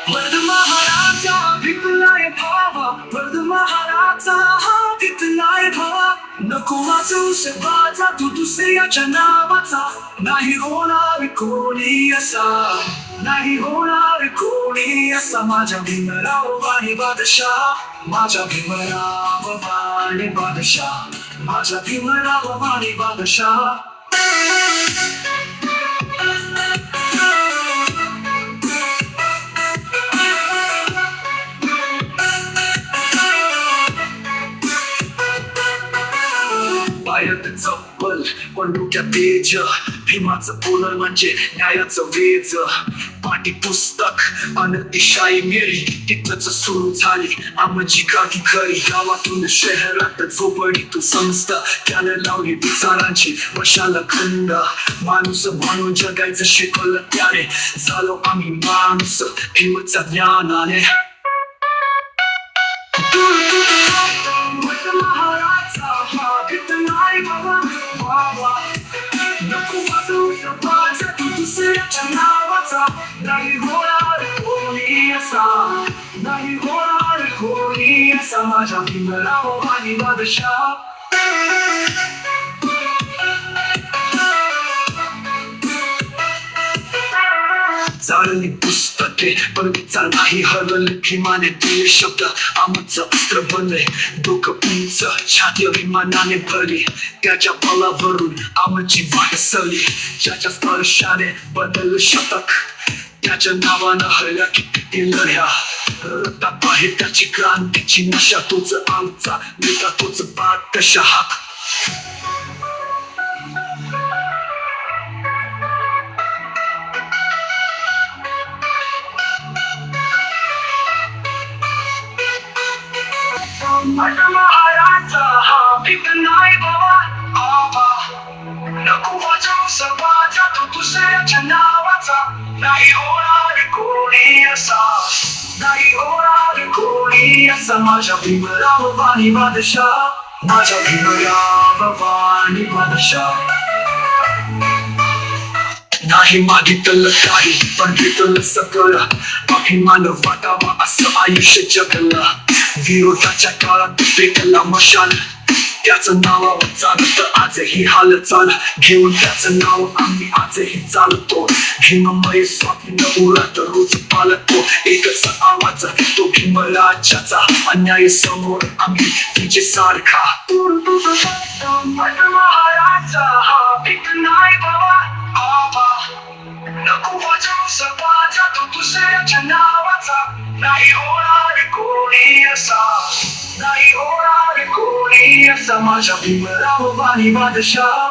वर्धमानाचा विकलाय भावा, वर्धमानाचा हा विकलाय भावा. नको वाचू सेवाचा तू दुसऱ्याच्या नावाचा, नाही होणार कोणी असा, नाही होणार कोणी असा. माझ्या भीमराव वाणी बादशाह, माझ्या भीमराव वाणी बादशाह, माझ्या भीमराव वाणी बादशाह. पायात चप्पल पण डोक्यात तेज, भीमाचं बोलणं म्हणजे न्यायाचं वेज. पाठी पुस्तक अनतिशाई मेरी, तिथंच सुरू झाली आमची काकी खरी. गावातून शहरात झोपडीतून संस्था, त्यानं लावली विचारांची वर्षाला खंड. माणूस म्हणून जगायचं शिकवलं त्याने, झालो आम्ही माणूस भीमच्या ज्ञानाने. नको वाचू शब्दाचा तू दुसऱ्याच्या नावाचा, नाही होणार कोणी असा, नाही होणार कोणी असा. माझ्या भीमराव वाणी बादशाह. चालली पुस्तके पण विचार नाही हरवले, भीमाने दिले शब्द आमचं अस्त्र बनले. डोकं उंच छाती अभिमानाने भरली, त्याच्या बलावरून आमची वाट सरली. ज्याच्या स्पर्शाने बदललं शतक, त्याच्या नावानं हरल्या किती लढ्या. रक्तात आहे त्याची क्रांतीची नशा, तोच आमचा नेता, तोच बादशाह. वर्धमानाचा हा विकलाय भावा, नको वाचू सर्वांचा तू दुसऱ्याच्या नावाचा, नाही होणार कोणी असा, नाही होणार कोणी असा. माझ्या भीमराव वाणी बादशाह, माझ्या भीमराव वाणी बादशाह. नाही मागितलं काही पण घेतलं सगळं, अभिमान वाटावा असं आयुष्य जगलं. विरोधाच्या काळात पेटला मशाल, त्याचं नावावर चालत आजही हालचाल. घेऊन त्याचं नाव आम्ही आजही चालतो, भीममय स्वातंत्र्य उरात रोज पालतो. एकच आवाज तो भीमराजाचा, अन्याय समोर आम्ही तिचे सारखा. वर्धमानाचा हा विकलाय भावा, नको वाचू सर्वांचा तू दुसऱ्याच्या नावाचा, नाही होणार कोणी असा, नाही होणार कोणी असा. माझ्या भीमराव वाणी बादशाह.